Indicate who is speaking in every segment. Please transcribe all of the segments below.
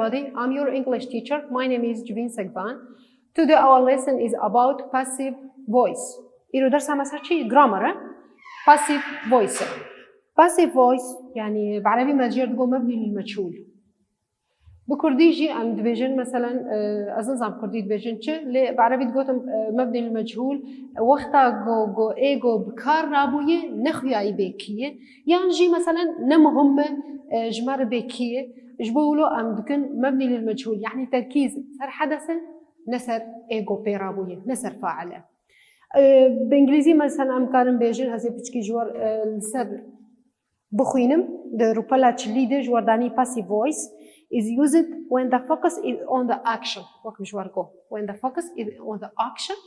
Speaker 1: everybody, I'm your English teacher. My name is Jubin Sagban. Today our lesson is about passive voice. إيرو درسها مثلا شيء grammar passive voice. passive voice يعني بعربي ما تجي تقول مبني للمجهول. بكرديجي عم دبيجن مثلا أظن عم كردي دبيجن اللي بعربي تقول مبني للمجهول وقتها جو إيجو بكار رابوية نخويا بيكية يعني مثلا نمهم جمار بيكية جبولو عم دكن مبني للمجهول يعني تركيز صار حدث نسر إيجو بيرابوية نسر فاعله بإنجليزي مثلا عم كارن بيجن هذي بتشكي جوار السر بخوينم the رupala leader جوارداني passive voice is used when the focus is on the action. When the focus is on the action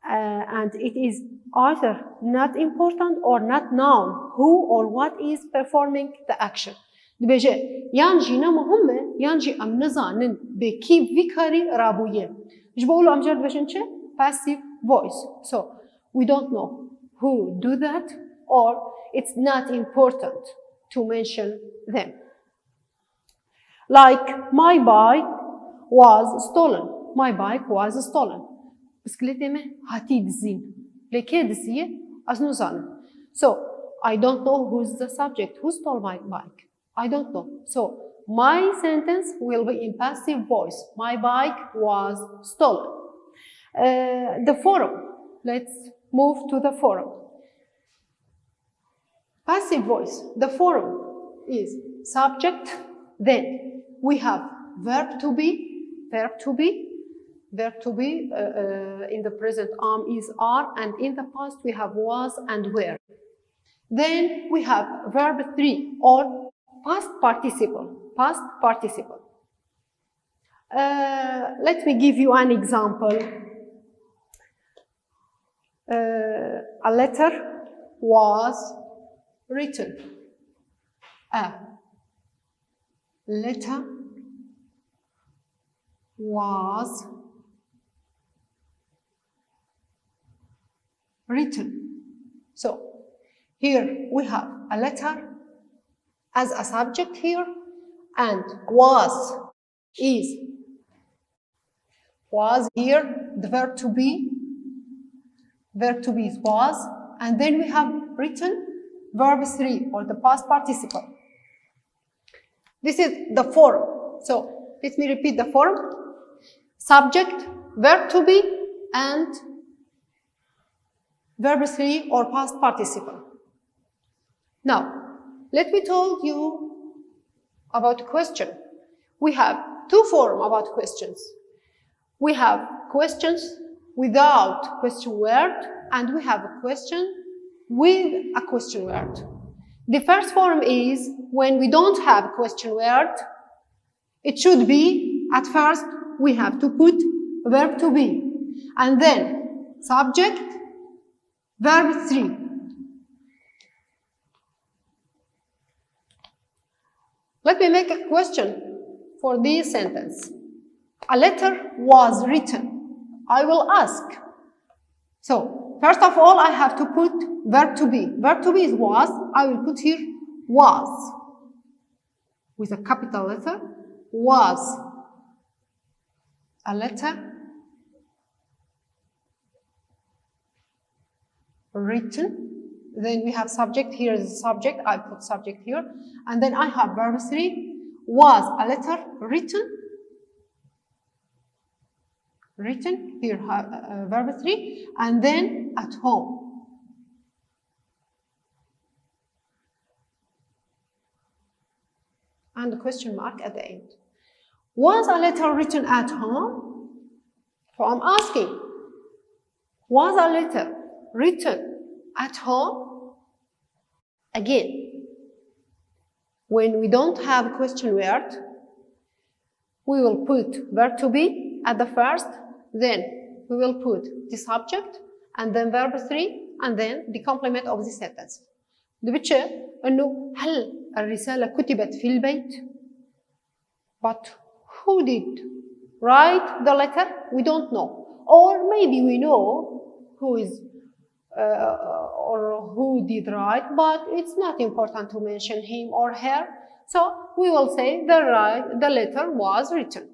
Speaker 1: and it is either not important or not known who or what is performing the action. بيجي يانجي مهمة يانجي أم نزانن بكيف فيكاري رابوية. إيش بقولوا أم جرد بشنشة passive voice. So we don't know who do that or it's not important to mention them. Like my bike was stolen. My bike was stolen. بسكليتي مه هاتي دزين. لكي دزيه أزنو زان. So I don't know who's the subject. Who stole my bike? I don't know. So my sentence will be in passive voice. My bike was stolen. The forum. Let's move to the forum. Passive voice. The forum is subject. Then we have verb to be in the present is are and in the past we have was and were. Then we have verb 3 or past participle. Let me give you an example. A letter was written. A letter was written. So here we have a letter as a subject here and was here the verb to be is was and then we have written verb 3 or the past participle. This is the form. So let me repeat the form. Subject, verb to be, and verb 3 or past participle. Now, let me tell you about question. We have two forms about questions. We have questions without question word, and we have a question with a question word. The first form is when we don't have a question word, it should be, at first, we have to put verb to be, and then subject, verb 3. Let me make a question for this sentence. A letter was written. I will ask. So, first of all, I have to put verb to be. Verb to be is was. I will put here was. With a capital letter. Was. A letter. Written. Then we have subject. Here is the subject. I put subject here. And then I have verb 3. Was a letter written. Written. Here verb 3. And then at home. And the question mark at the end. Was a letter written at home? So I'm asking, was a letter written at home? Again, when we don't have a question word, we will put verb to be at the first, then we will put the subject, and then verb 3, and then the complement of the sentence. دبتشة إنه هل الرسالة كتبت في البيت? But who did write the letter? We don't know. Or maybe we know who is or who did write, but it's not important to mention him or her. So we will say the letter was written.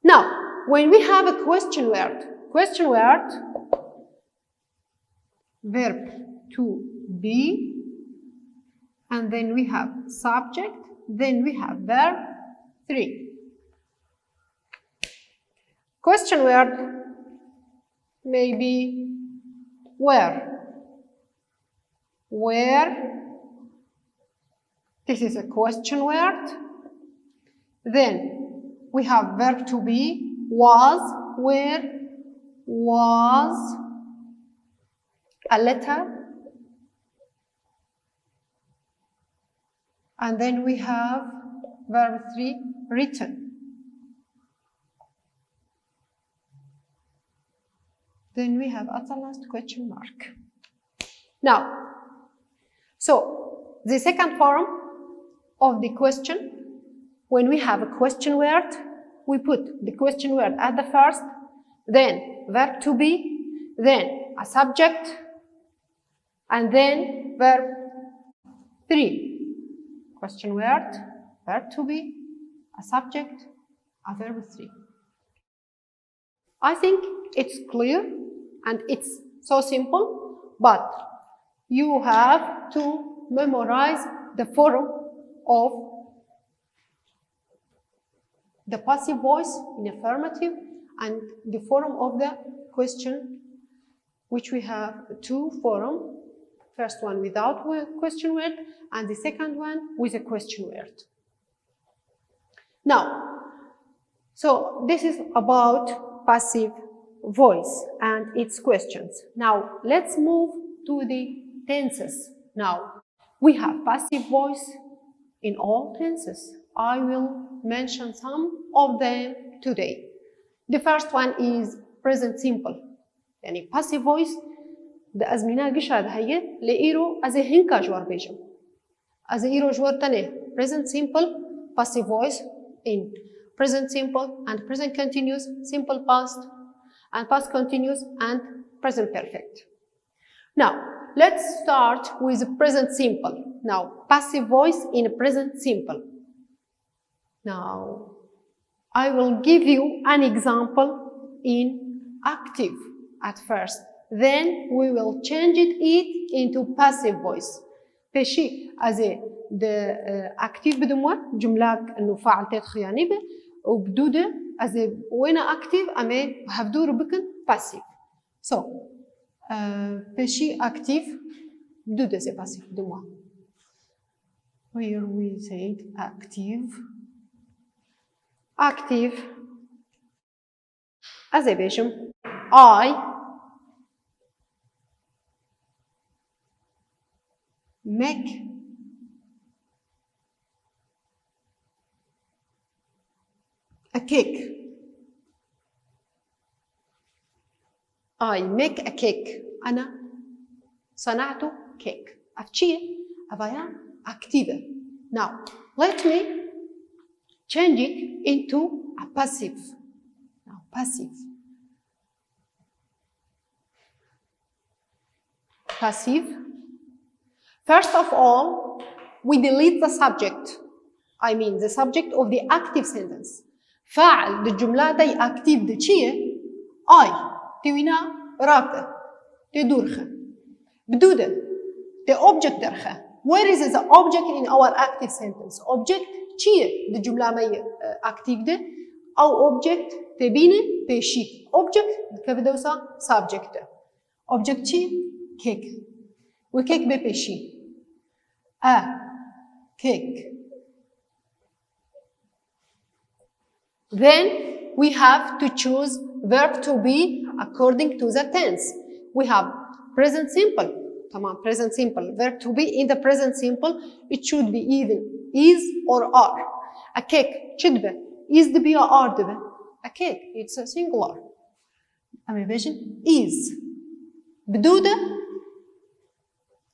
Speaker 1: Now, when we have a question word, verb to be, and then we have subject, then we have verb 3. Question word maybe where. This is a question word. Then we have verb to be, was, where, was, a letter. And then we have verb 3, written. Then we have at the last question mark. Now, so the second form of the question, when we have a question word, we put the question word at the first, then verb to be, then a subject, and then verb 3. Question word, verb to be, a subject, a verb 3. I think it's clear and it's so simple, but you have to memorize the form of the passive voice in affirmative and the form of the question, which we have 2 forms. First one without question word, and the second one with a question word. Now, so this is about passive voice and its questions. Now, let's move to the tenses. Now, we have passive voice in all tenses. I will mention some of them today. The first one is present simple. يعني passive voice ده أزمنة قشرة ده هي لإيرو أزي هنكا جوار بيجم أزي إيرو جوار تاني present simple passive voice in present simple and present continuous, simple past and past continuous and present perfect. Now, let's start with present simple. Now, passive voice in present simple. Now, I will give you an example in active at first. Then we will change it into passive voice. فشي as the active بدموع جملة إنه فاعل خياني به وبدودة as وين active أمي هفدور بكن passive. So فشي active بدودة زي passive بدموع. Where we said active as a بيجم I make a cake. I make a cake. أنا صنعت كيك. أفتشي أبايا active. Now, let me change it into a passive. Now, passive. Passive. First of all, we delete the subject. I mean the subject of the active sentence. فاعل دي الجملة دي active دي چیه؟ I تيوينا راكة تدورخة بدودة the object درخة. Where is the object in our active sentence? Object چیه دي الجملة مي active دي أو object تبينه بيشي. Object كبدوسا subject. Object چی؟ cake. وكيك ببيشي. A cake. Then we have to choose verb to be according to the tense. We have present simple. Tamam, present simple. Verb to be in the present simple, it should be either is or are. A cake, شدبه. Is the be or are the a cake, it's a singular. Vision is. بدودة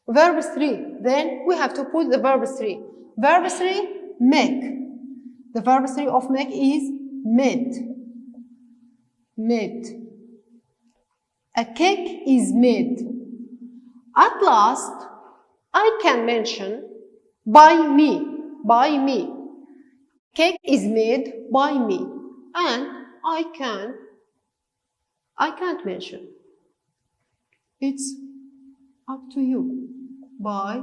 Speaker 1: verb 3. Then we have to put the verb 3. Verb 3, make. The verb 3 of make is made. Made. A cake is made. At last, I can mention by me. by me. Cake is made by me. And I can't mention. It's up to you. By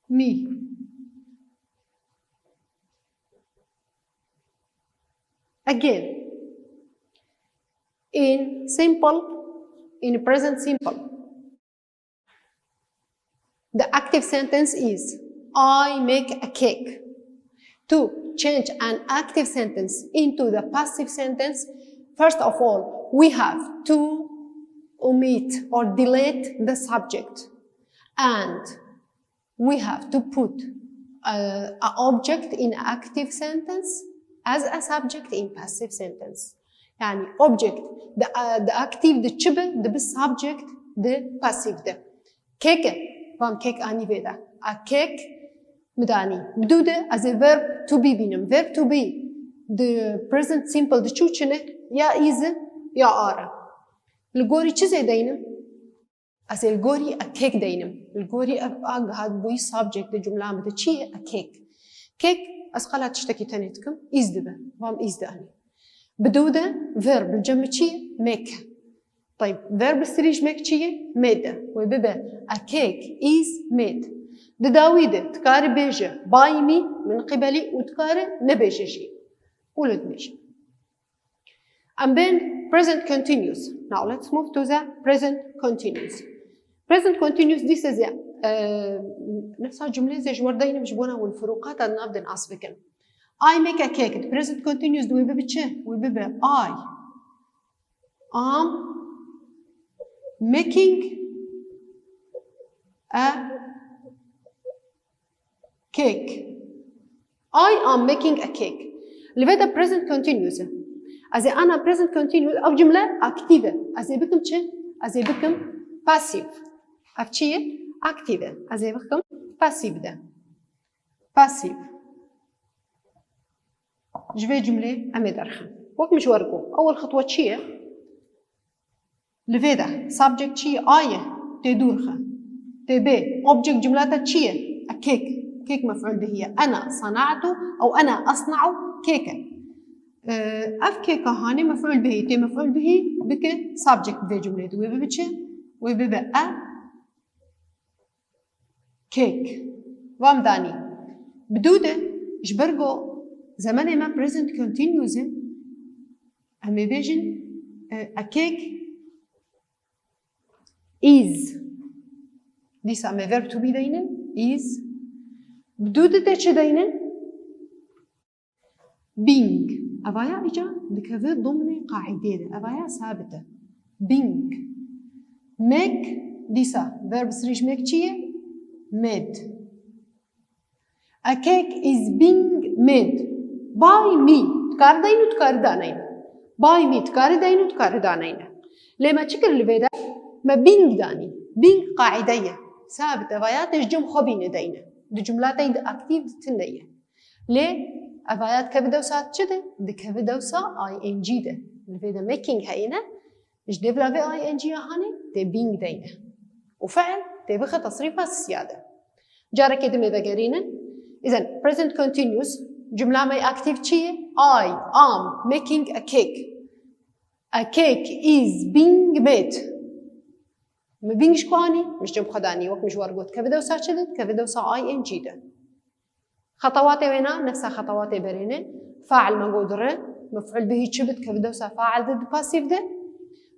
Speaker 1: me. Again, in present simple, the active sentence is I make a cake. To change an active sentence into the passive sentence, first of all, we have to omit or delete the subject, and we have to put an object in active sentence as a subject in passive sentence. يعني object the active the تشبه the subject the passive the cake فهم cake أني بيدا a cake مداني بدودة as a verb to be بينم verb to be the present simple the تشوشنه يا is يا are الجوري چه دينم as الجوري a cake دينم الجوري هاد بوي subject الجملة مده چيه a cake cake أسقلها تشتكي تانيتكم is دبه فهم is داني بدودة verb الجمع چيه make. طيب verb السريج make چيه made وببه a cake is made. داويدة تكاري بيجة by me من قبلي وتكاري نبيجة شيء ولد ميجة. And then present continuous. Now let's move to the present continuous. Present continuous this is نفسها جملة زي جوردين مجبونها والفروقات النابدن أصبكن. I make a cake. The present continuous دوي ببتشة وببه I am making a cake. I am making a cake. لبدا present continuous. أزي أنا present continuous أو جملة active. أزي بكم چه؟ أزي بكم passive. أفتشية active. أزي بكم passive ده. passive. جوي جملة أمي درخم. وقت مش ورقو. أول خطوة چيه؟ لبدا subject چيه؟ آية تدورخه. تبي object جملاتها چيه؟ a cake. كيك مفعول به أنا صنعته أو أنا أصنع كيكا. أف كيكا هاني مفعول به تي مفعول به بك subject في جملة وببتشة وببقى كيك وام داني بدودة جبرجو زمان ما present continuous أمي بيجن a cake is دي سامي verb to be دينن is بدودة چه دينن being أبايا إجا بكذا ضمن قاعدة ده أبايا ثابتة being make ديسا verb سريج make چيه made a cake is being made by me تكار دينو تكار دانين by me تكار دينو تكار دانين لما تشكر البيدا ما being داني being قاعدية ثابتة أبايا تجمع خبين دينه دو جملاتين دو اكتیو تنده لی افایات که بدوسات چده؟ دکه بدوسا ing ده لفيدا making هاينه ايش دبلا في ing هاني ده being دينه وفعل ده بخ تصريفها السيادة جارة كده مبقرينن إذن present continuous جملة ما active چيه؟ I am making a cake is being made ما بينجش كواني مش جنب خداني وقت مش ورقوت كفيدا وسا شدت كفيدا وسا ing ده خطواتي وينا نفسها خطواتي برينه فاعل مقدره مفعول به شبت كفيدا وسا فاعل ضد باسيف ده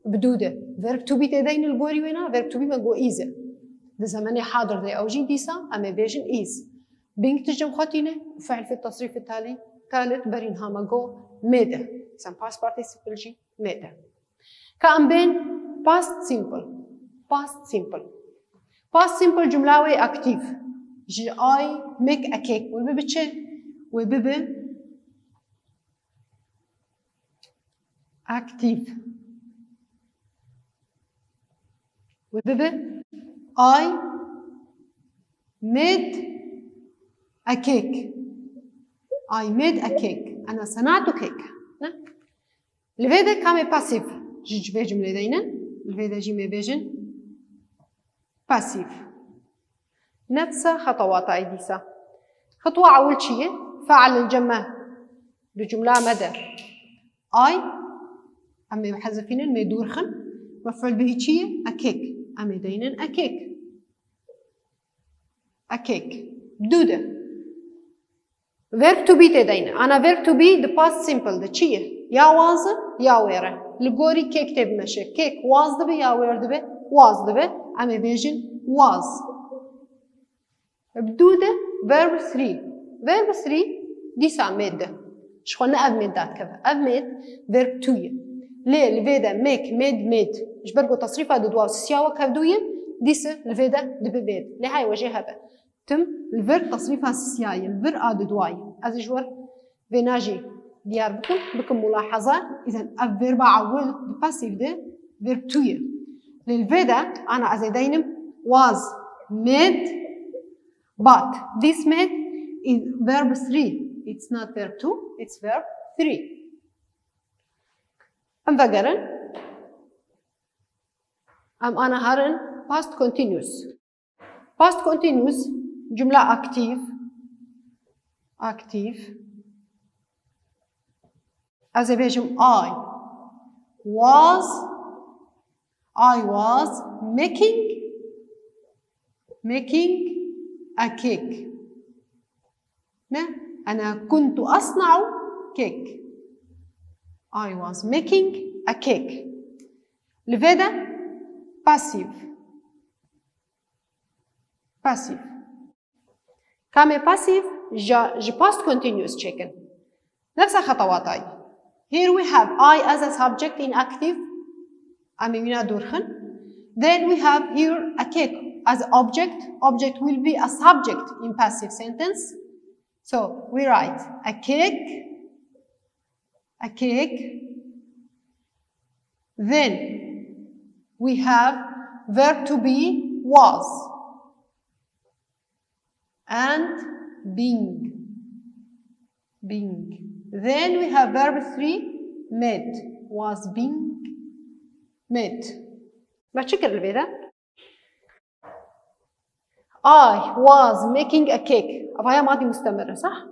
Speaker 1: بدوده verb to be تدين الجوري وينا verb to be مقو is ده زماني حاضر ده أوجي ديسا أما بيجن is بينج تجمع خطينه وفعل في التصريف التالي ثالث برينها مقو ميدا سام past participle جي ميدا كأم بين past simple جملة active I make a cake وبيبي تشي وبيبي active وبيبي I made a cake أنا صنعت كيك لفيدا كامي passive جيج في جملة دينا لفيدا جي مي بيجن passive نفس خطوات عيديسا خطوة أول شيء فعل الجمع بجملة مدى I أمي محذفين الميدورخن مفعول به شيء أكيك أمي دينن أكيك أكيك بدودة verb to be تدين أنا verb to be the past simple the شيء يا was يا were لقوري كيك تب مشي كيك was دبي يا were دبي was دبي أمي بيجن was بدودة verb 3 verb 3 دي سامد شخلنا أبمد دات كذا أبمد verb 2 ليه الفيدا make made made إيش برجو تصريف هذا دواء سياوة كبدوية ديس الفيدا دببيد لهاي وجهها بقى تم الفير تصريفها سياية الفير هذا دواي أزجور فيناجي ديار بكم ملاحظة إذا الفيرب عول باسيف ده verb 2 للفيدا أنا أزيدينم was made but this made is verb 3 it's not verb 2 it's verb 3 أم فقرن أم أنا هرن past continuous جملة active as بيجم I was making a cake أنا كنت أصنع كيك I was making a cake لذا passive كامي passive جا past continuous chicken نفس الخطوات here we have I as a subject in active أمينا دورخن then we have here a cake as object will be a subject in passive sentence so we write a cake then we have verb to be was and being then we have verb 3 made was being made بشكل الفيدا I was making a cake أبغاها ماضي مستمر صح؟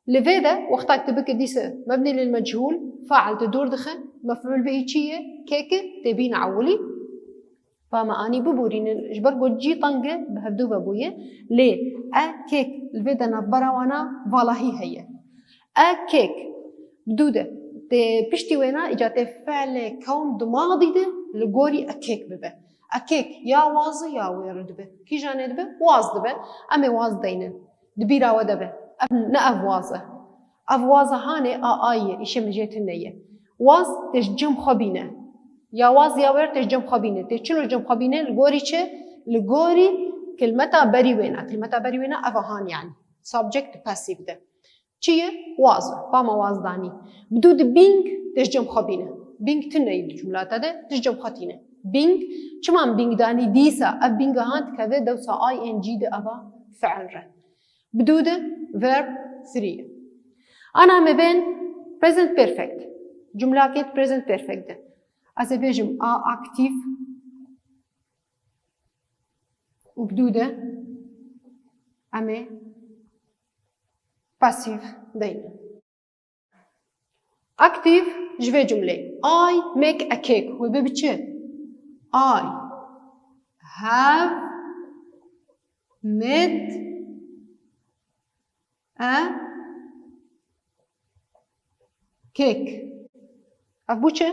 Speaker 1: لفيدا وقتك تبكي ديس مبني للمجهول فاعل تدور دخل مفعول به شيء كيكه تبين عولي فما أني ببورين إجبر بوجي طنجة بهدو ببويه ليه كيك الفيدا نبرة وانا والله هي كيك بدودة بشتي وينا إجت فعل كون دماغي ده لجوري كيك ببه كيك يا واز يا ويرد به كي جانب به واز دبه أمي واز دينن دبيرا ودبه أفوازة هاني آية إيش مجيت النية واز تجمع خبينة يا واز يا وير تجمع خبينة تشلو جمع خبينة لجوري شة لجوري كلمتها بريوينا أفهان يعني subject passive ده چیه واز فما واز دانی بدود بینگ تجمع خبینه بینگ تنهی جملات ده تجمع خطینه بینگ چمان بینگ دانی دیسا اب بینگ هاند کده دوسا آی ان جی ده ابا فعل ره بدود verb 3 انا مبين present perfect جمله كده present perfect ده از بيجم active وبدوده امي passive دايما active جوه جمله I make a cake وببتشه I have made a cake أبوشه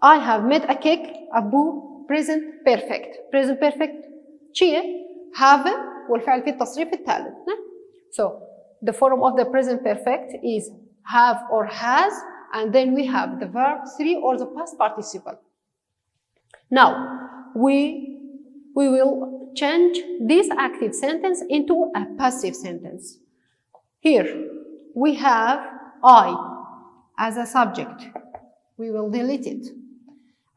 Speaker 1: I have made a cake أبو present perfect شيء have والفعل في التصريف الثالث so the form of the present perfect is have or has, and then we have the verb 3 or the past participle. Now, we will change this active sentence into a passive sentence. Here, we have I as a subject. We will delete it.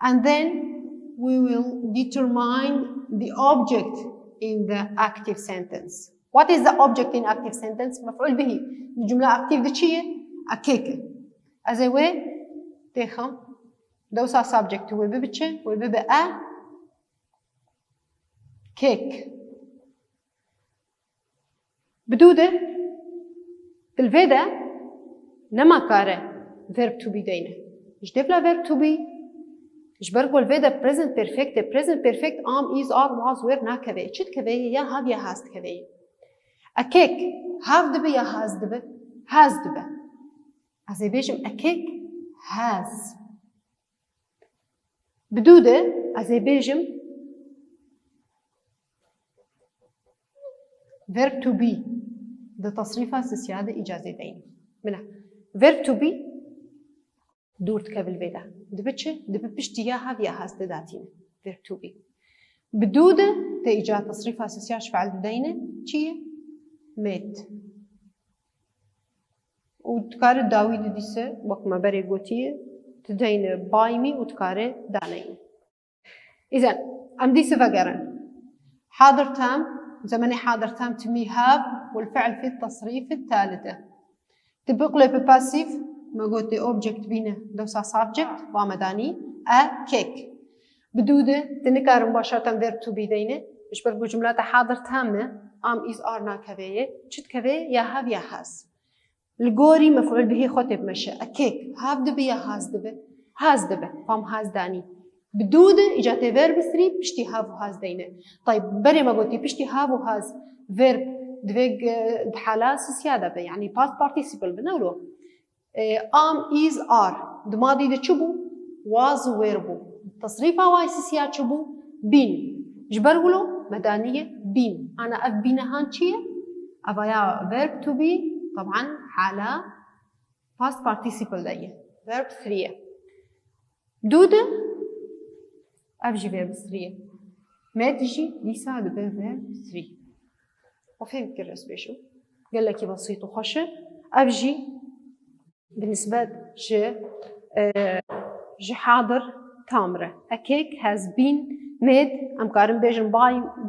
Speaker 1: And then we will determine the object in the active sentence. What is the object in active sentence? مفعول به. الجملة active دي شيء a cake. As a way تخم دوسا subject وببتشة وبب a cake. بدودة بالفيدا نما كاره verb to be دينه جدفلا verb to be جبرقو الفيدا present perfect am is are was were نا كذا شد كذا يا have يا hast كذا a cake have دبه يا has دبه has دبه أزي بيجم a cake has بدودة أزي بيجم verb to be ده تصريفها سيادة إجازتين منها verb to be دورت كابل بيدا دبتش دبشتي يا هاف يا هاس داتين verb to be بدودة تيجا تصريفها سيادة فعل دينه چيه made وتكار داوود ديسه وقت ما بري قوتيه تدين بايمي وتكار دانين إذن أم ديسه فقرن حاضر تام زمني حاضر تام تمي have والفعل في التصريف الثالثة تبقى له بباسيف ما قلت object بينه دوسا subject ومداني a cake بدودة تنكار مباشرة verb to be دينه مش برقو جملة حاضر تامة am is are نا كذاية شد كذاية يا have يا has الجوري مفعول به خطب مشى a cake have دبي يا has دبه فام has داني بدودة إجاته verb 3 بشتي have و has دينه طيب بري ما قلتي بشتي have و has verb دفق حالات سيادة به يعني past participle بنقوله am is are دماضي ده شبو was were بو تصريفها واي سيادة شبو been جبرولو مدانية been أنا أف been هان شيء أبايا verb to be طبعا حالة past participle دايه verb 3 دودة أفجي verb 3 ما تجي ليسا دبه verb 3 وفهم كرس بيشو قال لك بسيط وخشة أفجي بالنسبة جي حاضر تامرة a cake has been made أم كارم بيجن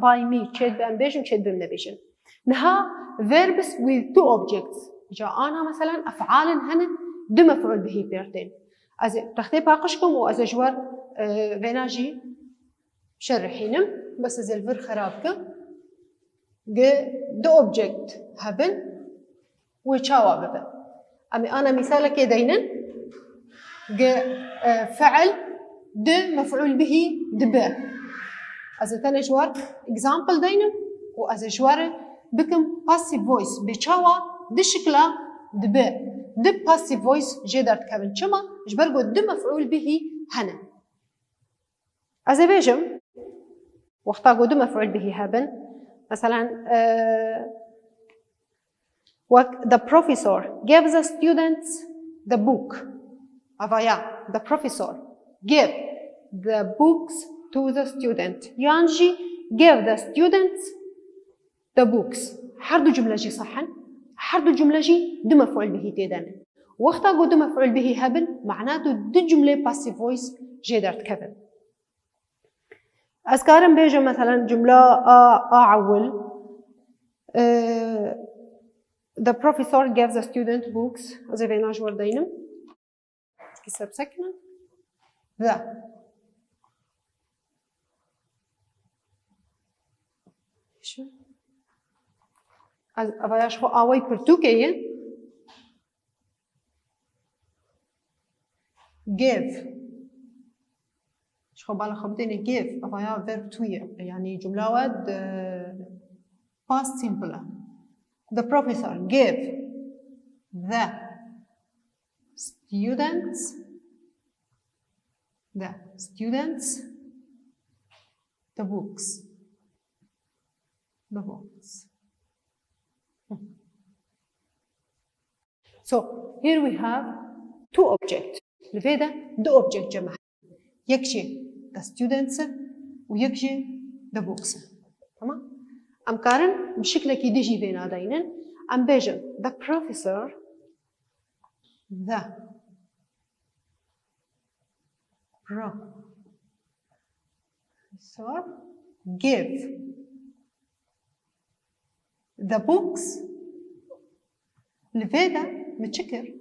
Speaker 1: by me تشد بأم بيجن تشد بمنا بيجن نها verbs with two objects جاءنا مثلا أفعال هن دو مفعول به بيرتين أز تختي باقشكم وأز جوار فيناجي شرحينم بس أز الفر خرابك دو object هبن وشاوا ببن أمي أنا مثالك يدينن فعل دو مفعول به دبه أز تاني جوار example دينم وأز جوار بكم passive voice بيشاوا دي شكلا دبه دب passive voice جدرت كابن شما جبرقو دو مفعول به هنا أزي بيجم وقتا قو دو مفعول به هبن مثلا the professor gave the students the book أفايا the professor gave the books to the student يانجي gave the students the books حردو جملة جي صحن حردو جملة جي دو مفعول به تيدن وقتا قو دو مفعول به هبن معناته دو جملة passive voice جدرت كبن أذكارم بيجا مثلا جملة أعول the professor gave the student books زي بينا جوار دينم كسب سكنة ذا شو أباياش خو آوي برتوكية give شو بالا خبطيني give أبايا verb توية يعني جملة ود past simple the professor gave the students the books So here we have two objects. لفيدا دو object جمع. يكشي the students ويكشي the books. تمام؟ أم كارن بشكل كده جي بين هذين. أم بيجن the professor give the books لفيدا متشكر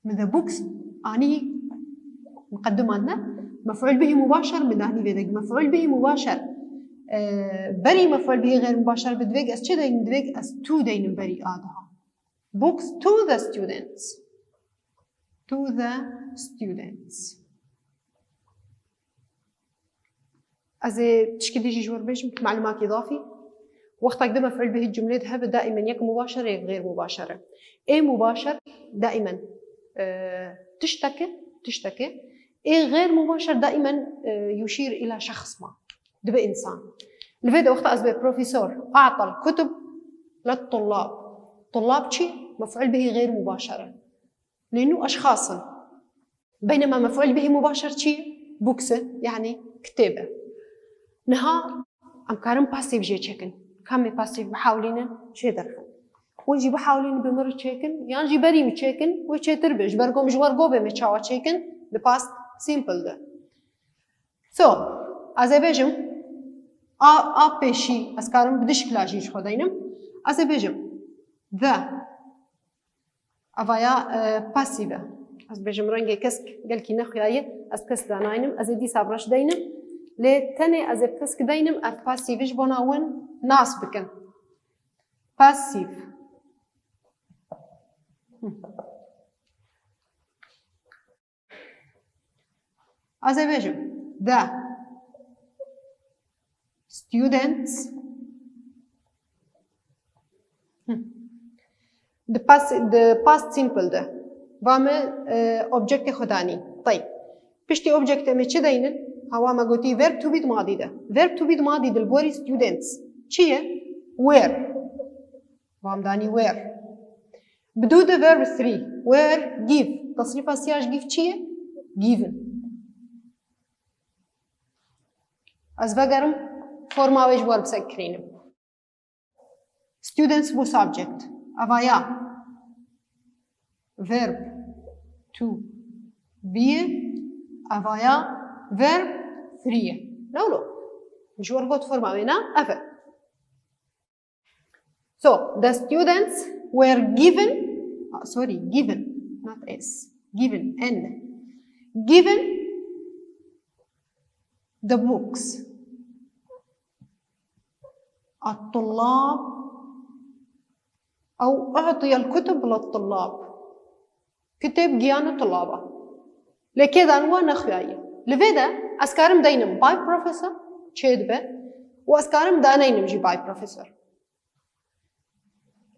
Speaker 1: من the books أني مقدماتنا مفعول به مباشر من أني فيدا مفعول به مباشر بري مفعول به غير مباشر بدويج أس كذا يندويج أس تو دين بري آدها books to the students. To the students. از تشكي ديجي جوار بيجم معلومات إضافي وقت أقدم مفعول به الجملة هذا دائما يك مباشر يك غير مباشرة. إيه مباشر دائما تشتكي. إيه غير مباشر دائما يشير إلى شخص ما دبي إنسان. لفيدا وقت أزبي بروفيسور أعطى الكتب للطلاب. طلاب شيء مفعول به غير مباشرة لأنه أشخاص، بينما مفعول به مباشر شيء بوكسة يعني كتابة. نها أم كارم باسيف جي تشيكن كم باسيف بحاولين شيء درخن ونجي بحاولين بمر تشيكن يعني جي بريم تشيكن وشي تربش برقو مجوار قوبة متشاوى تشيكن the past simple ده. So أزبيجم بيشي أسكارم بدش كلاجيش خدينم أزبيجم the أفايا باسيفة أزبيجم رنجي كسك قال كي نخياية أسكس داناينم أزدي صابرش دينم لتاني أزب كسك دينم أف باسيفش بناون ناس بكن باسيف. أزبيجم the students the past simple ده بعمل object خداني. طيب بشتي object مش دينن هوا ما قلتي verb to be ماضي ده verb to be ماضي ده البوري students شيء where بعم داني where بدو ده verb 3 where give تصريف السياج give شيء given. از بقرم forma ويش verb سكرينم students بو subject أفايا verb to be أفايا verb 3 لو مش ورقة forma وينا أفا. So the students were given given not s given the books. الطلاب أو أعطي الكتب للطلاب كتاب جيان الطلابة لكذا أنواع نخياية لفيدا أسكارم دينم باي بروفيسور تشيدبه وأسكارم دانينم جي باي بروفيسور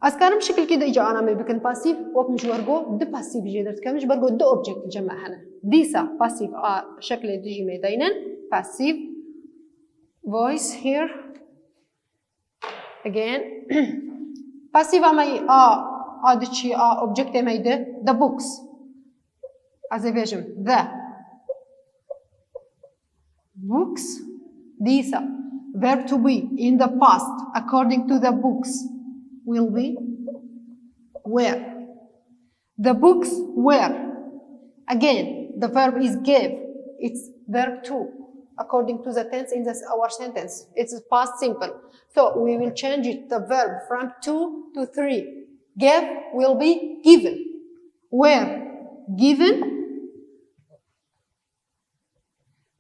Speaker 1: أسكارم شكل كده إجا أنا ما بكن باسيف وقت مش ورقو ده باسيف جيدرت كمش برقو ده أوبجكت جمع هنا ديسا باسيف شكل ديجي ميدينن باسيف voice here again passive amay adçi object emeydi the books as a vision the books these verb to be in the past according to the books will be where the books were again the verb is gave it's verb to according to the tense in our sentence. It's past simple. So we will change it, the verb from 2 to 3. Gave will be given. Were given.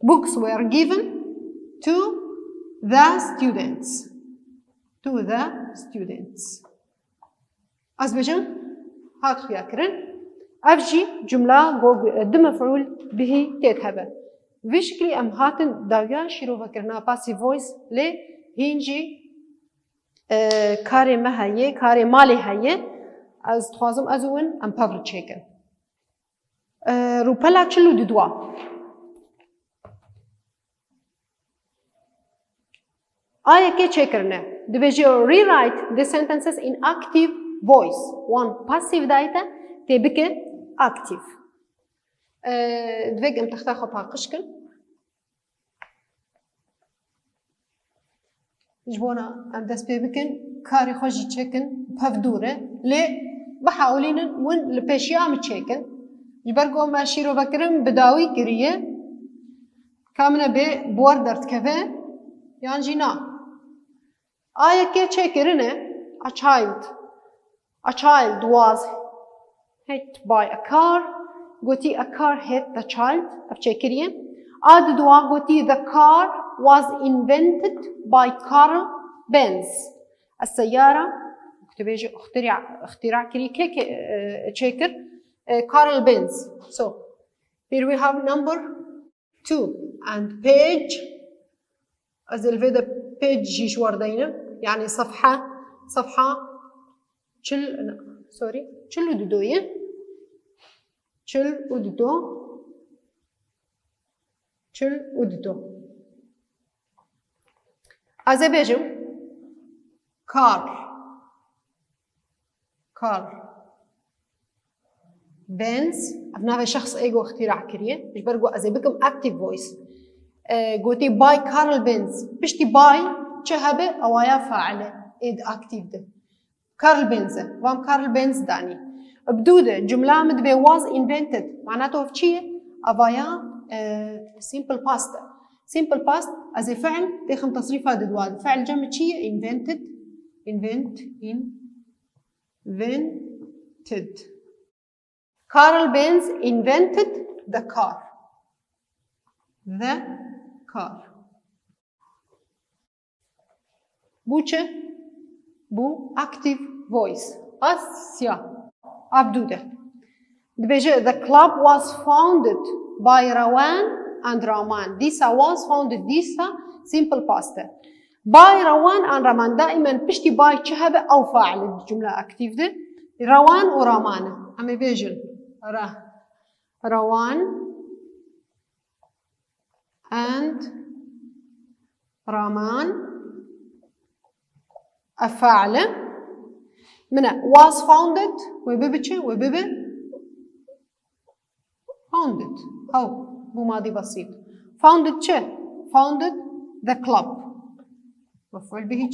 Speaker 1: Books were given to the students. To the students. أزبجن هات خياكرن أفجي جملة دم مفعول به تذهب. بشكل أم هاتن داویا شروع کرنا پاسی voice لی هنجی کاری مهیه کاری مالی هیه از خوازم ازون ام پاور چیکن رو پلا چلو ددوا آیا که چیکرنه دبیجی rewrite the sentences in active voice one passive data تبکه active دویگ ام تختاخو پاقش کن جبونا ام دست بکن کاری خوشی چکن پفدوره لی بحاولین ون لپیشیام چکن جبرگو ماشی رو بکرم بداوی کریه کامنه به بور درد کفه یان جینا آیا که چکرنه a child was hit by a car قلتي a car hit the child أفشكريه عاد دوا قلتي the car was invented by Carl Benz السيارة تبيجي اختراع كري كيك تشيكر كارل بنز. So here we have number 2 and page از الفيدا page جيش واردينا يعني صفحة چل سوري چل ودوية چل ودو از بيجم كار بنز ابناء شخص ايجو اختراع كريه مش برجو از بكم active voice قوتي باي كارل بنز بشتي باي شهبه اوايا فاعله ايد اكتيف ده كارل بنز وام كارل بنز داني بدوده جمله مدبي was invented معناته في شيء اوايا simple past از فعل تخم تصريفات دوال فعل جمع شيء invented Carl Benz invented the car. بوچه بو active voice أسيا عبدودة دبيجي the club was founded by Rawan and Raman. Disa was founded. Disa simple past. by Rawan and Raman دائما بشتي by شهبة أو فاعل الجملة active ده روان ورامان. أمي بيجن روان and رامان أفعل من was founded وبيبه founded أو بماضي بسيط founded founded the club مفعول به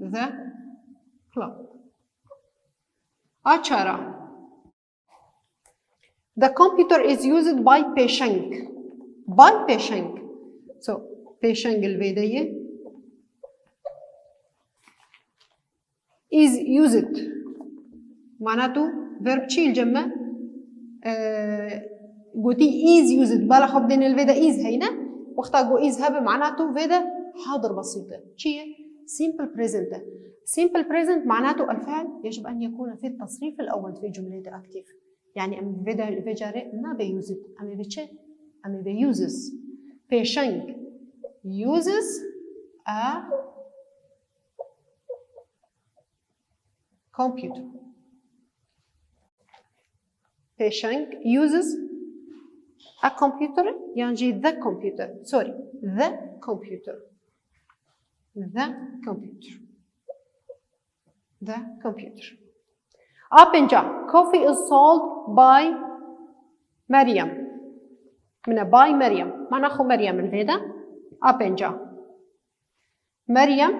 Speaker 1: the club أشارة the computer is used by Peshang. So Peshang الفيدية is used معناته verb شيء الجمع قوتي is used بلا خبدين الفيدا is هينا وقتها قو is هذا معناته فيدا حاضر بسيطة شيء simple present معناته الفعل يجب أن يكون في التصريف الأول في جملة active يعني أم فيدا الفجارة ما بيوزد أم بيuses Peshang uses a computer. Peshang uses a computer يعني the computer. Sorry, the computer. Apenja, coffee is sold by Maryam. من by Maryam. ما ناخذ مريم الفيدا. Apenja. مريم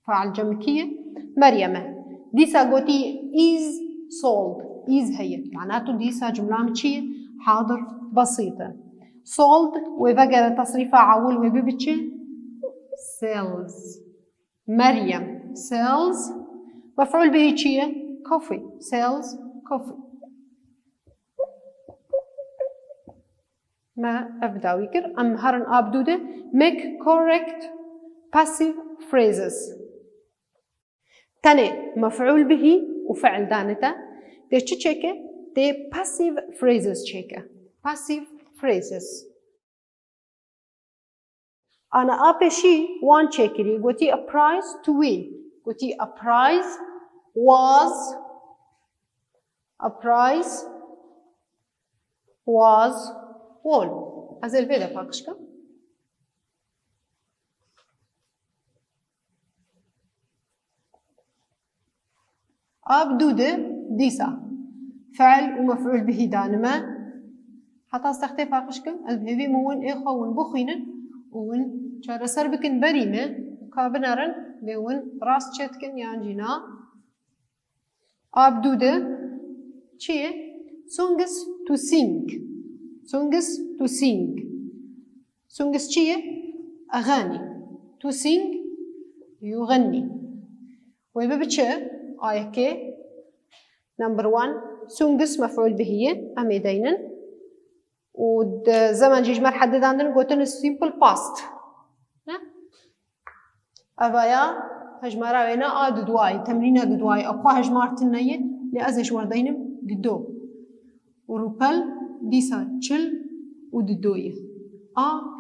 Speaker 1: فعل جمكية مريم. ديسا قوتي is sold. is هي معناته ديسا جملة متشية حاضر بسيطة. sold وبقى تصريفها عول وبيبتشي sells. مريم sells مفعول به شيء coffee sells coffee. ما أبدأ ويكر أم هرن أبدوده make correct passive phrases. تاني مفعول به وفعل دانتا ده شو تشيكه ده passive phrases تشيكه passive phrases. أنا أبشي وان تشيكري قلتي a prize to win. قلتي a prize was won. هذا الفيديو فاكشكا. أبدوده ديسا فعل ومفعول به دانما حتى استخدم فاكشكا الفيديو مون إخوان بخينا ون شار سربكن بريمة كابنارن بون راس شتكن يانجينا أبدوده شيء songs to sing شيء أغاني to sing يغني ويببتشة آيكي number 1 songs مفعول به أميدينن وزمن جيج مرحدد عندنا قلتن simple past أفايا هجمارا وينا دواي تمرين دواي أقوى هجمارتنية لأزش وردينم ددو وروبل ديسا تشل وددوية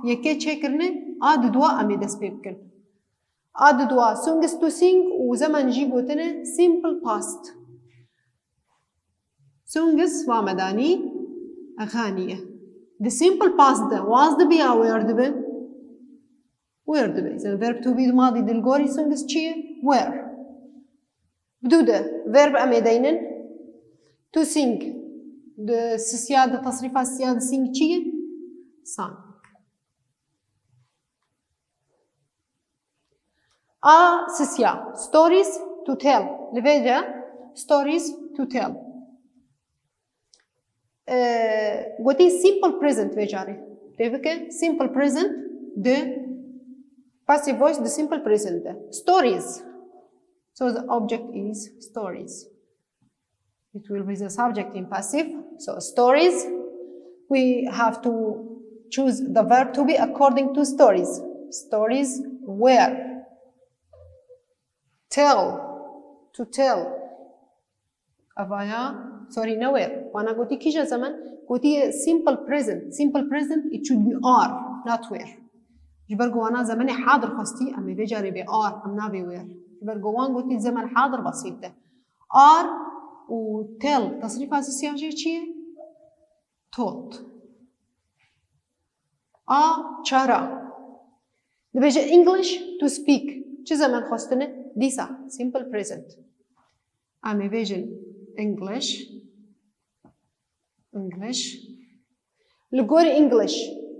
Speaker 1: يكي تشكرني ددوا أمي دس بيبكن ددوا سونجس تو سينج وزمن جيبوتنا simple past سونجس ومداني أغانية the simple past ده was the be aware ده where ده إذا verb to be الماضي دلغوري سونجس چيه where بدو ده verb أمي دينن to sing ده سيادة تصريفات سيادة sing چيه sang سيسيا stories to tell لفيجا stories to tell قلتي simple present فيجاري تفكر simple present the passive voice the simple present the stories so the object is stories it will be the subject in passive so stories we have to choose the verb to be according to stories where tell to tell أبايا sorry nowhere وأنا قلت كيجا زمن قلت simple present it should be are not where جبرجو أنا زماني حاضر خستي أمي بيجاري بي are I'm not be where جبرجو وان قلت الزمن حاضر بسيط ده are و tell تصريف أساسي عشان شيء taught چارا نبيجي English to speak چه زمن خستنه ديسا simple present أمي بيجي English لقوري English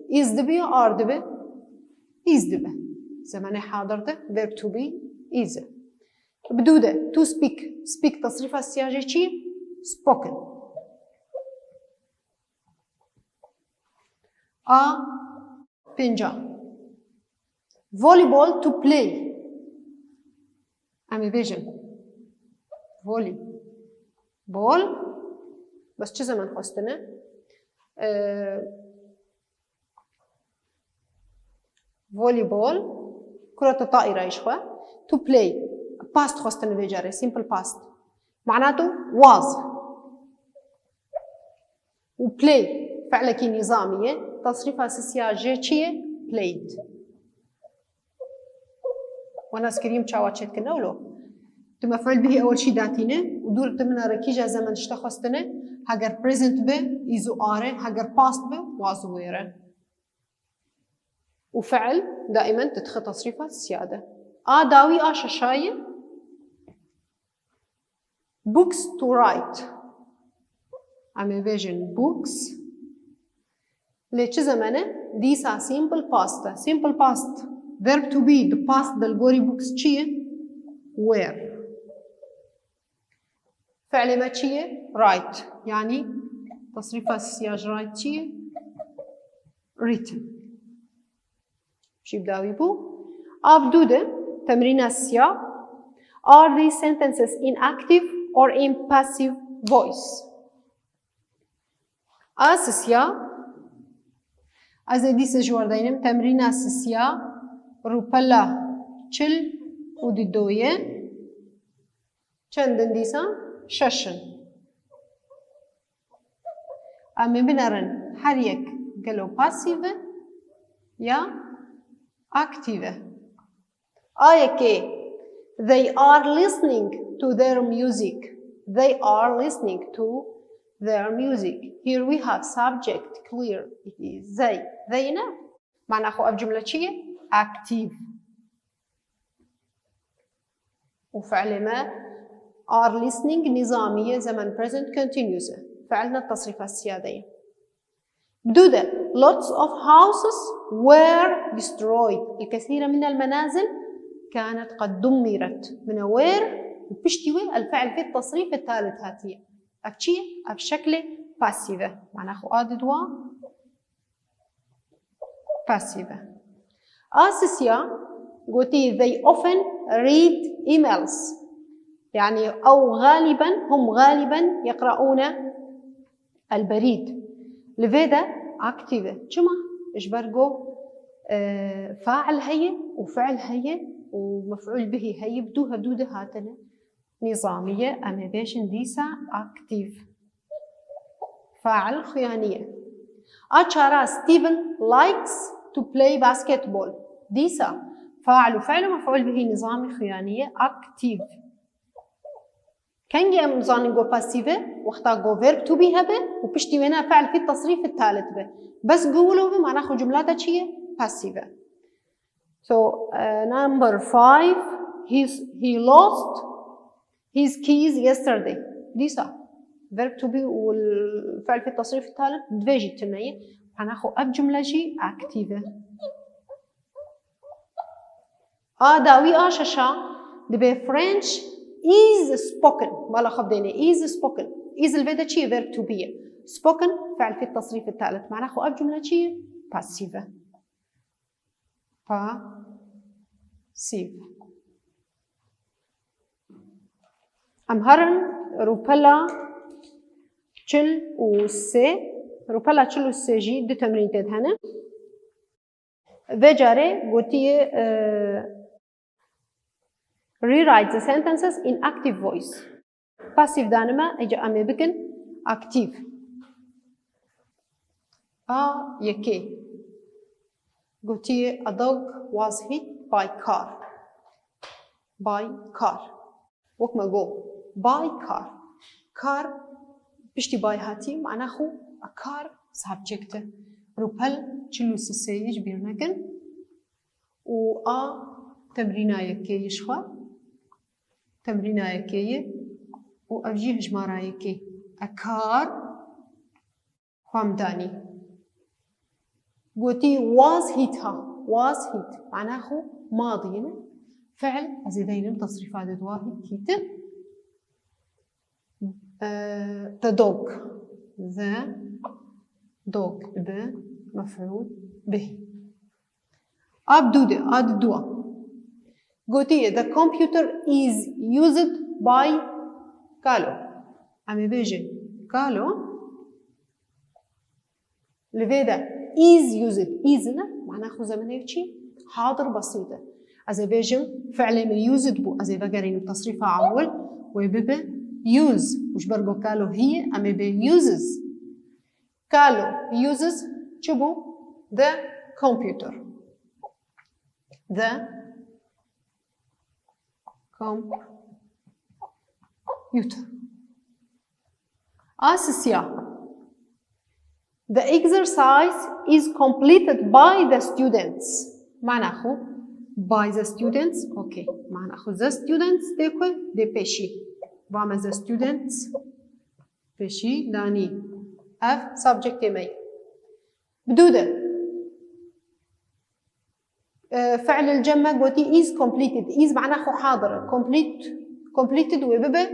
Speaker 1: is the be or the be is the be زماني حاضر ده verb to be is بدو ده to speak تصريف السياجي چي spoken بنجا volleyball to play أمي بيجي volleyball بس چه زمن خواستنه volleyball كرة الطائرة يشخوا to play past خواستنه بيجاري simple past معناته was و play فعل كي نظامية تصريفها أساسية جيتشية played وانا سكريم تشاواتشت كنا ولو تمفعل به أول شي داتينه ودور تمنا ركيجة زمن اشتخصتنه هاگر present به إيزو آره هاگر past به وازو ويره وفعل دائما تدخل تصريفات السيادة داوي ششاية books to write عم vision books ليش زمانه these are simple past verb to be the past دلغوري books چيه where فعل ما چيه write يعني تصريف السياج write چيه written شي بداوي بو أبدوده تمرين السياق are these sentences in active or in passive voice السياق أزدي سجوار دينم تمرين السياق روبلا چل وددوية چندن ديسا ششن أمي بنرن هر يك قالوا passive يا active يكي they are listening to their music here we have subject clear it is they now معنى أخو الجملة شيء active وفعل ما are listening نظامية زمن present continuous فعلنا التصريف السيادية بدودة lots of houses were destroyed الكثير من المنازل كانت قد دمرت من were وبشتوي الفعل في التصريف الثالث هاتية أكشية بشكل passive معنى أخو آددوا passive أساسيا قلتي they often read emails يعني أو هم غالبا يقرؤون البريد لفيدا active شما إجبرجو فاعل هي وفعل هي ومفعول به هي بدوده هاتنا نظامية أما بيشن ديسا أكتيف فاعل خيانية. أشارا ستيفن likes to play basketball ديسا فاعل وفعل مفعول به نظامي خيانية أكتيف. كان جاء نظام جو باسيفه وقتا جو فيرب تو بي هبه وبشتي وينها فعل في التصريف الثالث به بس قولوا به معناه جملاتها شيء باسيفه. So number 5 he lost his keys yesterday ديسا verb to be والفعل في التصريف الثالث دفيجي تنية هناخو أب جملة شيء active. داوي آشاشا دبي French is spoken بالا خبديني is spoken is الفيدا شيء verb to be spoken فعل في التصريف الثالث معناخو أب جملة شيء passive أمهرن روبلا تشل وسي روبلا تشل وسي جي دو تمرين تد هنا فيجاري قوتي rewrite the sentences in active voice passive دانما اجا امي بكن active يكي قوتي a dog was hit by car وكما جو by car بشتي باي هاتي معناه a car subject روبل تشلو سيج بيرنكن و تمرينا يكي يشخوا تمرينا يكي و أوجيه جمارا يكي a car خامداني قوتي was hit معناه ماضي فعل أزيدين تصريفات واحد كيت the dog مفعول به أبدودة أددوا قوتي the computer is used by قالوا عم بيجي قالوا لذا is used معناه زمنه شيء حاضر بسيطة أزي بيجم فعل من used بو أزي بقرين بتصريفها عول ويبقى use وش برقو قالوا هي أما بي uses قالوا uses شبو the computer أساسيا the exercise is completed by the students معناه by the students okay معناه the students ديكو دي بيشي وعمل the students بيشي داني F subject مي بدودة فعل الجمع قوتي is completed is معناه حاضر completed ويبقى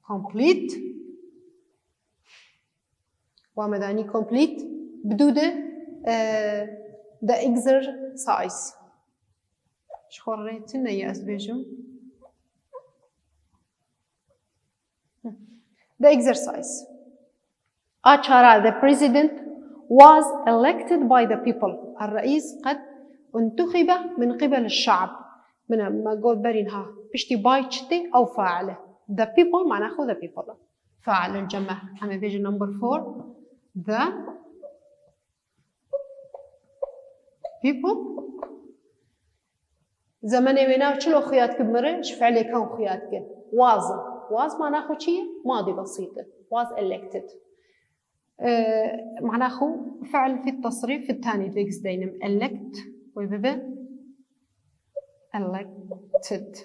Speaker 1: complete ومداني complete بدودة the exercise شخوريتنا يا أسبيجم the exercise أشارة the president was elected by the people الرئيس قد انتخب من قبل الشعب من ما قول برينها بشتي بايتشتي أو فاعله the people معناه the people فاعل الجمع أما بيجي number 4 the people زماني ويناو شلو خياتك بمرة شفعلي كون خياتك was معناه شيء ماضي بسيطة was elected معناه فعل في التصريف الثاني فيكس دينم elect ويبقى elected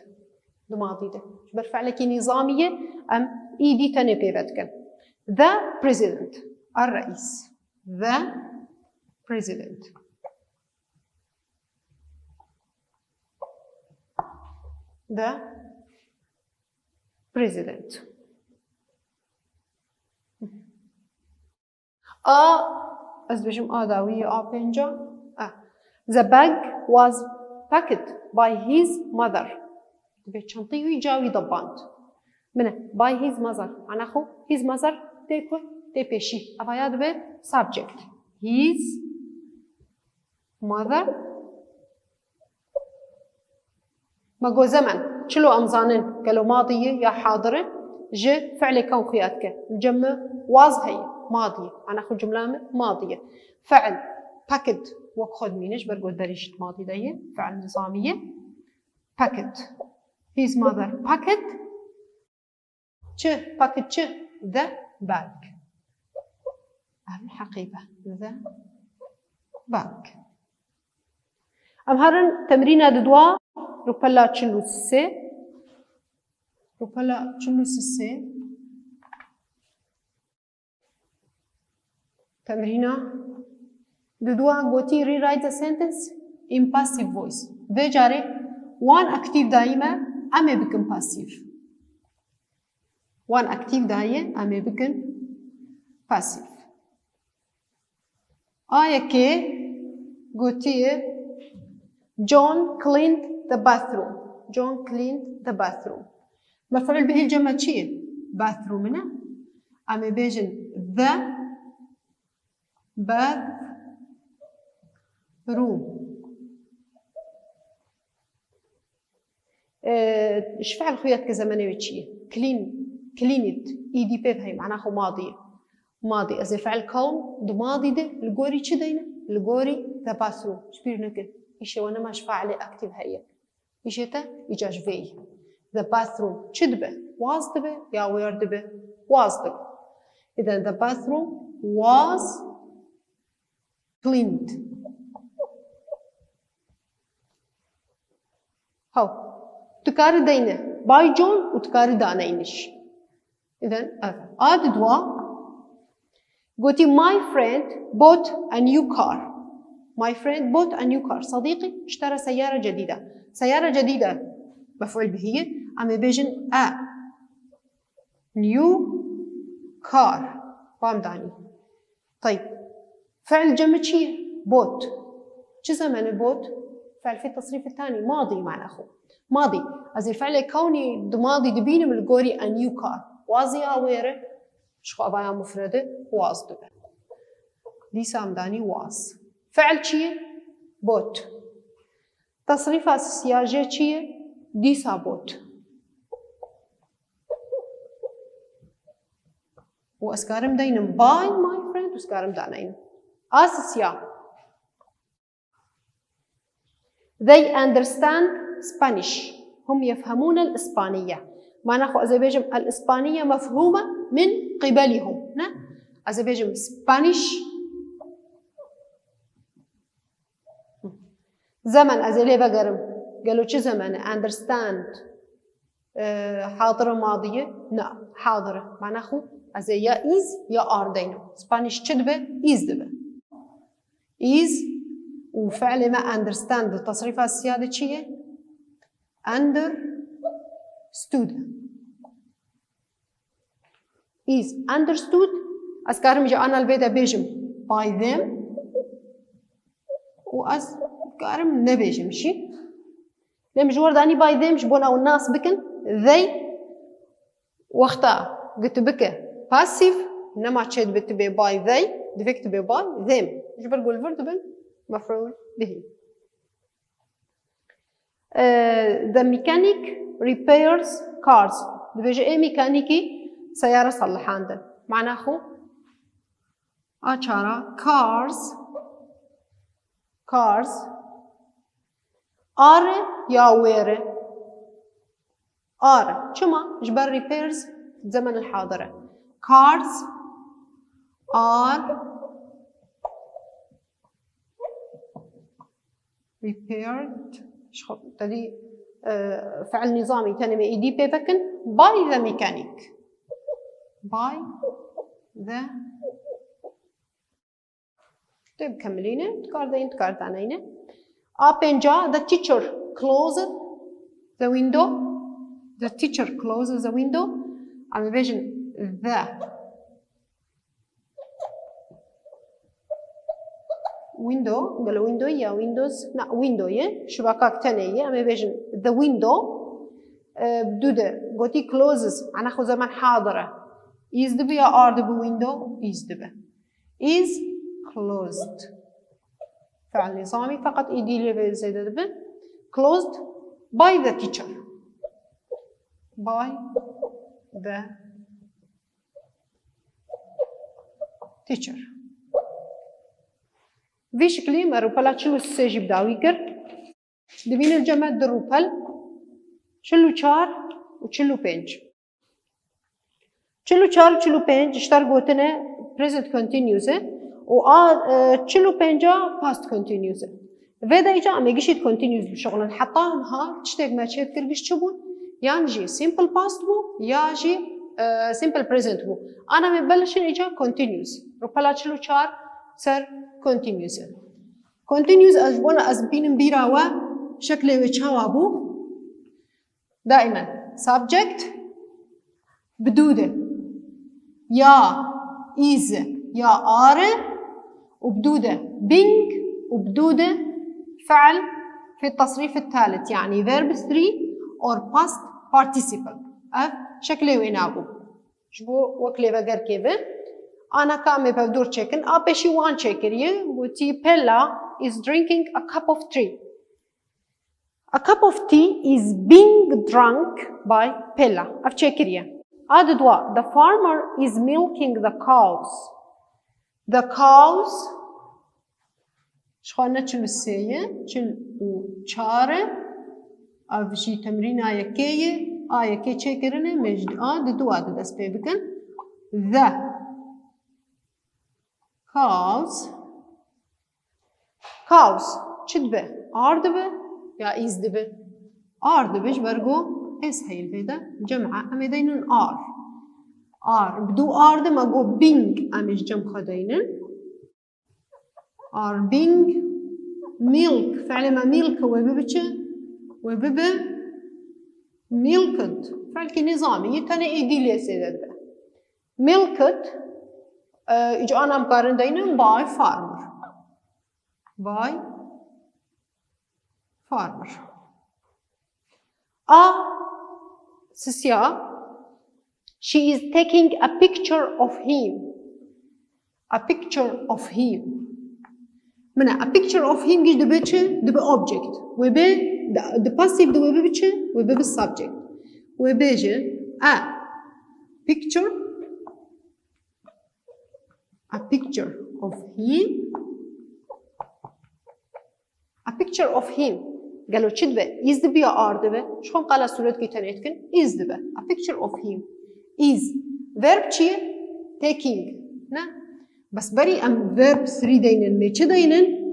Speaker 1: دو ماضي ده شبر فعلك نظامية أم إيدي تنبي بدكن the president الرئيس the president أزبشم داوية بنجا the bag was packed by his mother بيت شنطي ويجاوي ضبانت منه by his mother أنا خو his mother تيكو تبيشي أفاياد به subject his mother ما جو زمن شلو أمزانن قالوا ماضية يا حاضرة ج فعل كون خياتك الجمع واز هي ماضية أنا أخذ جملة ماضية فعل packed وخذ مينش برجو دريشة ماضي ده فعل نظامية packed his mother packed packed the bag الحقيبة the bag أم هرن تمرين ددوا روبلا تشلوسي روبلا تشلوسي تمرين ددوا قوتي rewrite the sentence in passive voice بجاري one active دائما أمي بكن passive one active دائما أمي بكن passive آية كي قوتي John cleaned the bathroom. John cleaned the bathroom. مفعول به الجمع شيء bathroom هنا أما بيجن the bathroom إيش فعل خيات كزمانية شيء cleaned إيدي بيفهي معناه ماضي إذا فعل كون ده ماضي ده الجوري شدينا الجوري the bathroom شبير نكد إيش وانا ماش فاعلة أكتب هي إيش تا إيجاج في the bathroom شدبه was دبه يا where دبه was دبه إذا the bathroom was cleaned هاو تكاري دينه باي جون وتكاري دانينش إذا هذا دوا قلتي my friend bought a new car My friend bought a new car. صديقي اشترى سيارة جديدة. سيارة جديدة مفعول به أما بيجن a new car. فهم داني. طيب فعل جمع شيء bought. شو زمان bought؟ فعل في التصريف الثاني ماضي معناه أخو. ماضي. إذا فعل كوني ماضي دبيني من الجوري a new car. وازي أويره شو أبايا مفردة was دبه. دي سامداني was. فعل شيء بوت تصريف السياجة شيء ديسا بوت وأسكارم دينم باي ماي فريند وأسكارم دانين أساسيا they understand Spanish هم يفهمون الإسبانية ما ناخو أزبيجم الإسبانية مفهومة من قبلهم أزبيجم Spanish زمن أزلي بقرم قالوا شو زمن understand حاضرة ماضية لا حاضرة معناه خو أزي يا is يا are دينو Spanish شدبه is دبه is وفعل ما understand التصريفات السيادة شيء understood is understood أذكرهم جاء أنا البيت بيجم by them وأذكرهم نبيجم شيء لما جوار داني by them جبونا والناس بكن they وقتها قلت بك passive إنما تشد بتبي by they دفكت بي by them جبر قول verb مفعول به. The mechanic repairs cars. دبيجي إيه ميكانيكي سيارة صلحان ده. معناه خو أشارة cars are يا وير are شما جبر repairs زمن الحاضرة. Cars are repaired شخص تدي فعل نظامي تنمي إيدي بيبكن by the mechanic by the طيب كملينه تكاردينه open جا the teacher closed the window the teacher closes the window I'm vision the window قالوا window يا windows لا window يه شباكك تانية أما بيجن the window بدودة قوتي closes أنا خو زمان حاضرة is دبي يا are دبي window is دبي is closed فعل نظامي فقط إيدي لي زيادة به. closed by the teacher. by the teacher. في شكلي ما روبلا تشلو السيجي بداوي كر دبين الجمع دروبل تشلو شار وتشلو بينج. تشلو شار وتشلو بينج اشترقوا تنا present continuous و تشلو بينجا past continuous. فيدا إيجا أما يجيشيت continuous بشغلن حطاها تشتاق ما تشيت كرقش تشبون يعني جي simple past بو يا جي simple present بو. أنا مبلشن إيجا continuous روبلا تشلو شار سر continuous. continuous أجبونا أزبين بيراوا شكله وجهه أبو دائما subject بدودة يا is يا are وبدودة being وبدودة فعل في التصريف الثالث يعني verb 3 or past participle. شكله وين أبو شبو وكله بقر كيفه أنا كامي بدور chicken أبشي وان chicken وتي بيلا is drinking a cup of tea. A cup of tea is being drunk by Pella. أفشكريه. أدوا. The farmer is milking the cows. The cows. شخونا تشلو السيء تشلو شارة. أفشي تمرين آيكية. آيكية شكرنا مجد. أدوا أدوا سبيبكن. The cows. cows. شدبه. أردبه. يا إيز دبه دبش برجو إس هاي الفيدا جمعة أم يدينن بدو ده ما جو بينج أمش جمع خدينن بينج ميلك فعل ما ميلك وبيبه ميلكد فعل كنظامي يتنى إيدي لي سيدة ميلكد إجا أنا مقارن دينن باي فارمر farmer. Sisya, she is taking a picture of him. A picture of him. منا a picture of him جيش دبي object. وبي the passive دبي بيتش وبي subject. وبيجي a picture of him. A picture of him. قالوا تشدبه is the be أردبه شلون قال السورة كي تنيتكن is the be a picture of him is verb شيء taking نا بس بري أم verb 3 دينن مي شو دينن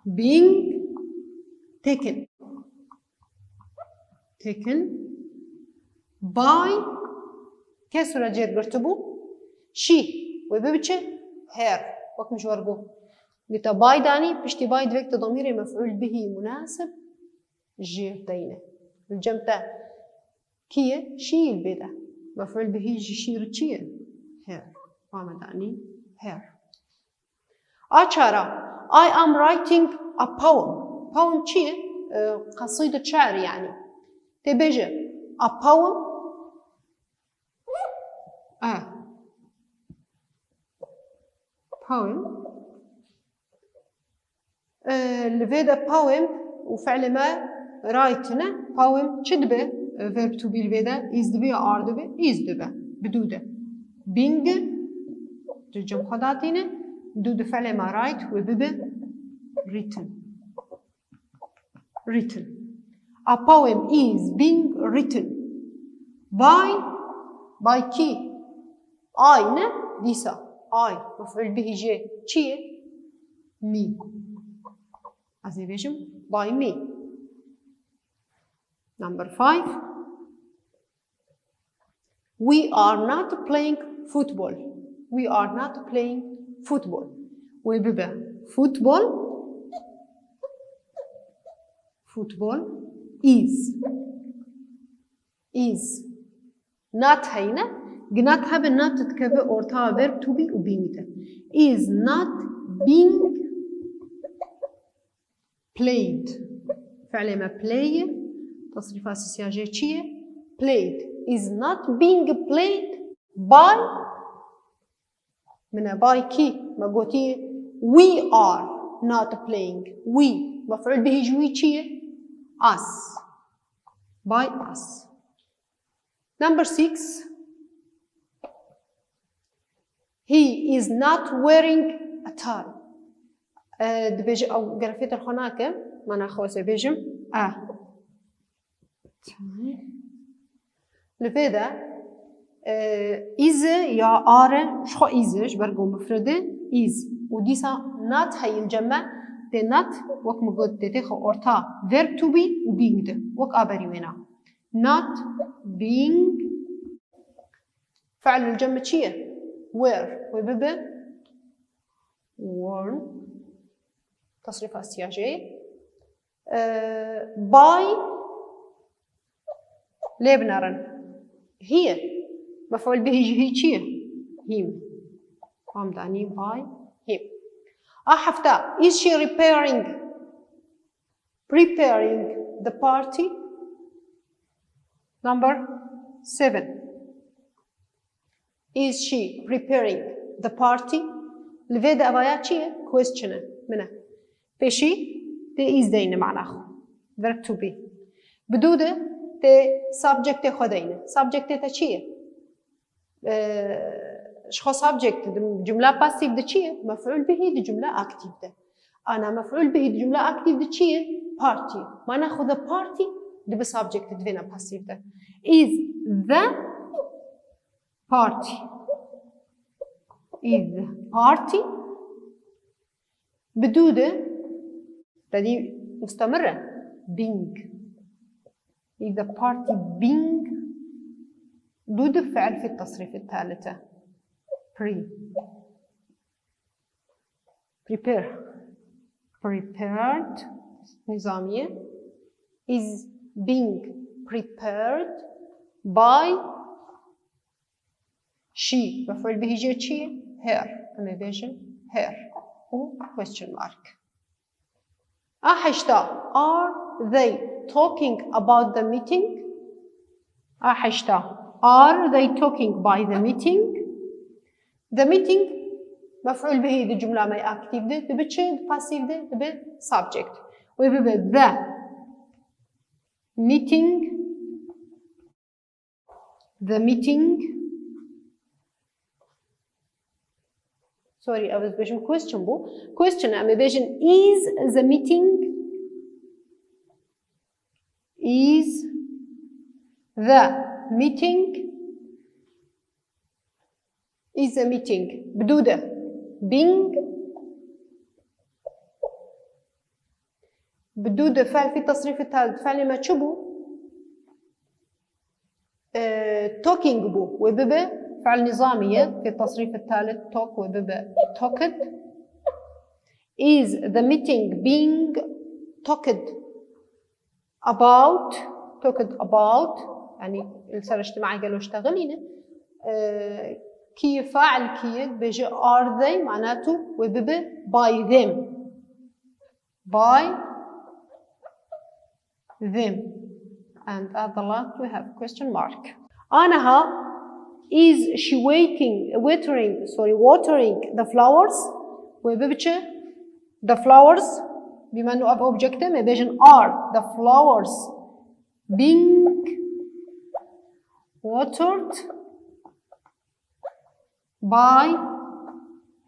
Speaker 1: being taken by كسر جير قرتبو she وبيبتش her وقت مش ورقو قلت باي داني بشتي باي دفكت ضميري مفعول به مناسب جير دينه الجمتة كيه شي البدا مفعول به جيشير تشيه هير فاهمة داني هير أشارة I am writing a poem تشيه قصيدة شعر يعني تبجي a poem poem الفيدا poem وفعل ما رايتنا poem شدبه verb to be الفيدا is دبي أردبه is دبه بدوده being ترجم خداتينه بدود فعل ما رايت وببه written a poem is being written by كي I نه ديسا I مفعول به جي چیه me از بيجم by me. Number 5. We are not playing football. وبيبقى football is not هينا جنات هب not تتكفى أورتها verb to be وبيميته is not being played فعل ما play تصريف أساسي جيتشية played is not being played by من باي كي ما قوتي we are not playing. we مفعول به جوي چیه؟ us. by us. Number 6. He is not wearing a tie. دبيج أو جرافيت الخناك ما ناخوسه بيجم لفيدا إز يا آر شو إزش برجو مفردة إز وديسا not هاي الجمع the not وك مقول تتخو أرتا verb to be و being ده وك أبري منا not being فعل الجمع چيه wear وبيبه worn تصريف السياجي by لبنرن هي مفعول به هي چیه him هم دانی by him حفتا is she preparing the party. Number 7. Is she preparing the party? لفيدا أبايا چیه question منه بشي تي is دين معناه verb to be بدوده تي subject خدينه subject تا چیه شخو subject جملة passive ده چیه مفعول به ده جملة active ده أنا مفعول به ده جملة active ده چیه party ما ناخذ party ده بسubject دفينا passive ده is the party is the party بدوده تدي مستمرة being is the party being دود فعل في التصريف الثالثة prepared نظامية is being prepared by she مفعول به جاء شيء her أما بيجي her و question mark أحشتا are they talking about the meeting أحشتا are they talking by the the meeting مفعول به دي جملة ما active ده بتشد passive ده subject ويبقى the meeting sorry I was بيجم question أما بيجم is the meeting is a meeting بدودة being بدودة فعل في التصريف الثالث فعل ما تشبه talking بو وبيبه فعل نظامية في التصريف الثالث talk وبيبه talked is the meeting being talked about يعني السر اجتماعي قالوا اشتغلينا كي فاعل كي بيجي are they معناته وبيبه by them and at the last we have question mark Anaha is she watering the flowers وبيبه the flowers بما انه اب objective ما بيجن are the flowers being watered by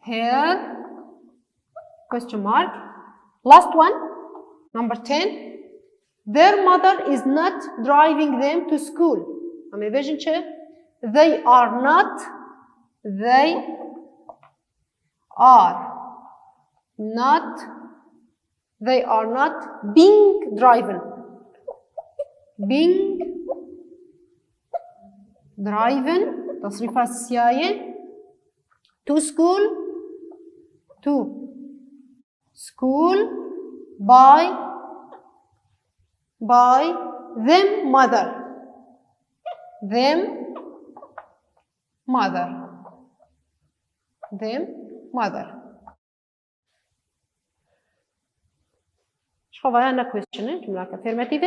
Speaker 1: her question mark last one number 10 their mother is not driving them to school أما بيجن they are not being driven تصريفها السياية to school by them mother شخوایان کوشنه جمله افرماتیو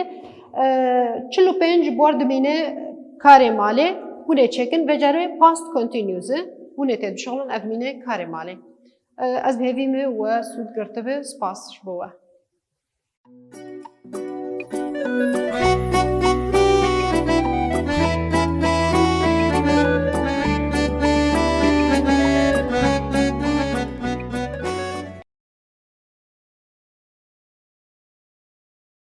Speaker 1: چلو پنج بورد مینه کاری ماله بوده چکن بجاره past continuous ونتد بشغلن أدمينة كاري مالي. از بهذیمه و سود گرته سپاس شبوه.